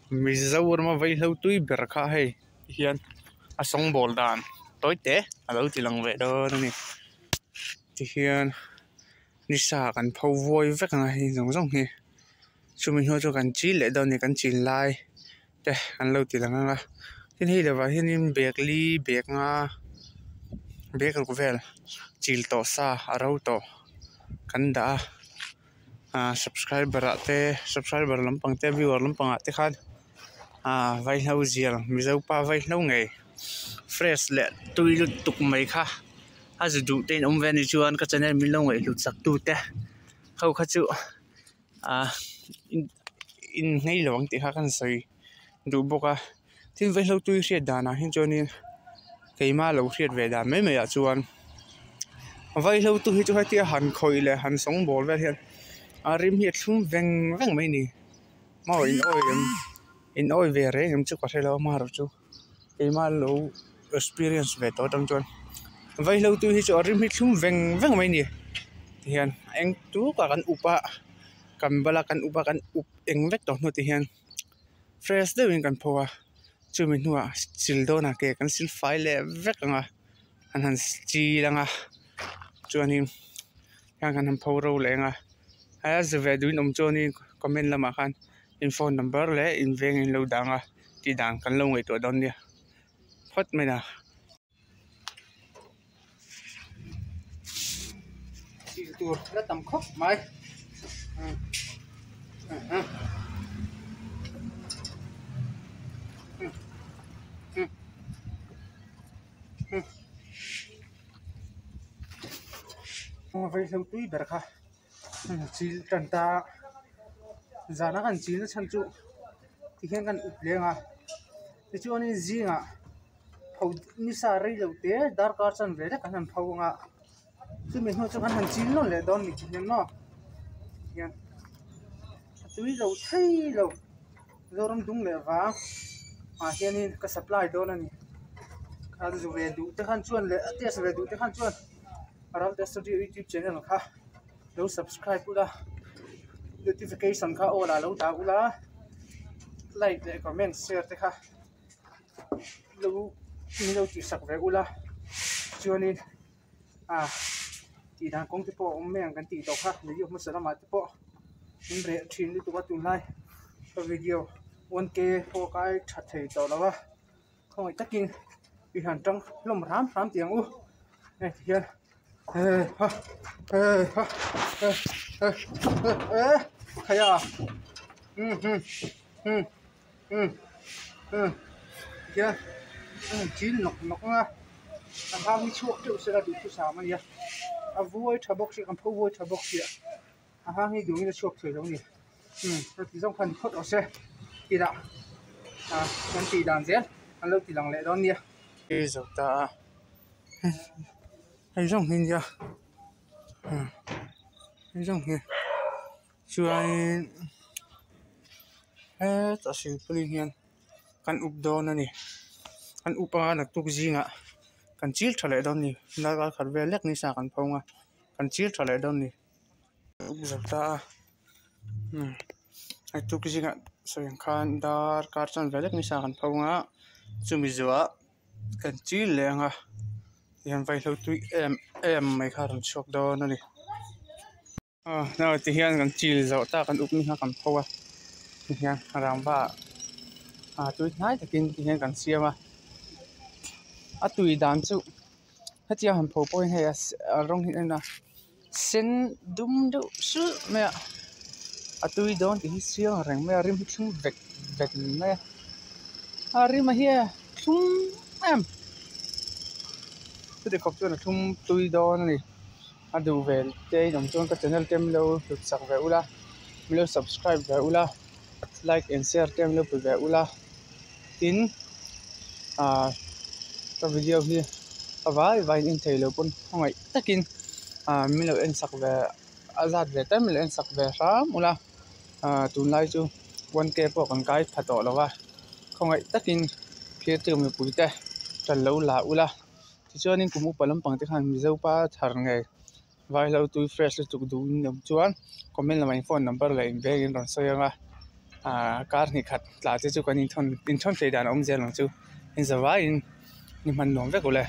Mizo mà vay lâu tui ber kha hay hiền a song bol dan tối té a lâu ti lang ve đó nè thì hiền đi xaกันphau voi vek nga hi zong zong hi chu min ho cho kan chi le do ni kan chin lai te an lo ti lang nga hin hi lewa hin in bek li bek nga bek ko vel chil to sa aro to kan da subscriber lampang te viewer lampang te khan vai lâu zial mizo pa vai lâu ngày fresh lệ tui lu tuk mai kha a zu du ten om ven chuan ka channel min lo ngai lu chak tu te khau kha chu in ngay lawang ti kha kan soi du boka tin vai lâu tui hriat dana hin chonin keima lo hriat ve da mai mai a chuan vai lâu tu hi chu hai tia han khoi le han song bol ve hian rim hi thlum veng veng mai ni ma in oi về rồi em chưa có thể lâu mà rồi chú cái mà lâu experience về đó trong chuan vậy lâu tôi thì cho rim hít chung veng veng mấy nè thì hiện anh chú cả căn upa cầm bala căn upa căn up anh vét đó nữa thì hiện fresh đấy mình căn phô chú mình nuôi sil đó na cái căn sil file lệ vét nga anh chi là nga chú anh em căn phô rồi lệ nga hay là về đuôi nông cho nên comment là mà khăn in phone number le in veng in lo danga ti dang kan lo ngai to don dia phot mai na ti tur la tam khop mai phải sống túi bẹt kha chỉ trần ta giá nó gần chín nó chăn trụ thì hiện gần ụp lên thì chú anh gì phâu như sa rây đầu té dar car chân về đấy cả thằng phâu chứ mình thôi cho hắn hàng chín nó lại đón mình chỉ nhận nó hiện túi dầu thay dầu dầu rong đúng lẹ vá hiện nay cái supply đó này cái dầu về đủ tới khăn chuan lẹ test về đủ tới khăn chuan rồi test studio YouTube channel khác đâu subscribe cũng đã notification kha ola lo ta ula like le comment share te kha lo ni lo ti sak ve ula chuanin ti dan kong te po om meng kan ti to kha ni yo masala ma te po in re thin li tu wa tu lai video 1k po kai that thei to lawa khoi takin bi han tang lom ram tiang u ne hian kaya kia chín nọc nga anh ha mi chuộc chịu sẽ là đủ thứ sao mà nhỉ vui thà bốc sẽ làm phô vui thà bốc sẽ anh ha mi đúng như chuộc thử giống nhỉ rồi thì trong phần phốt ở xe thì đã con tỷ đàn rét anh lâu thì lằng lệ đó nhỉ bây giờ ta hay giống hình chưa hay giống hình chưa ai ta xin pulling hian kan up do na ni kan upa na tuk zinga kan chil thale don ni na ga khar ve lek ni sa kan phonga kan chil thale don ni zakta ai tuk zinga soyang khan dar kar chan ve lek ni sa kan phonga chumi zuwa kan chil lenga hian vai hlo tui em mai kharan chok do na ni na ti hian kan chil zo ta kan up ni ha kan phowa hian rang ba tui nai takin hian kan siama tui dan chu hatia han pho point he rong hin na sen dum du su me tui don ti siang reng me rim thung vek vek me rim hi thum em tu de khop chu na thum tui don ni adu vel te dom chon ka channel tem lo tu sak ve ula mi lo subscribe ve ula like and share tem lo pu ve ula tin cái video hi vai in thei lo pun ngai takin mi lo en sak ve azat ve tam mi lo en sak ve ram ula tun lai chu 1k po kan kai phato lawa ngai takin phia te mi puite tan lo la ula ti chuanin kumu palam pang te khan mi zo pa thar nge vai lo tu fresh tu du ndam chuan comment la mai phone number la in ve in ron soyanga car ni khat tla chu kan in thon sei dan om zel lang chu in zawa in ni man nuam vek ule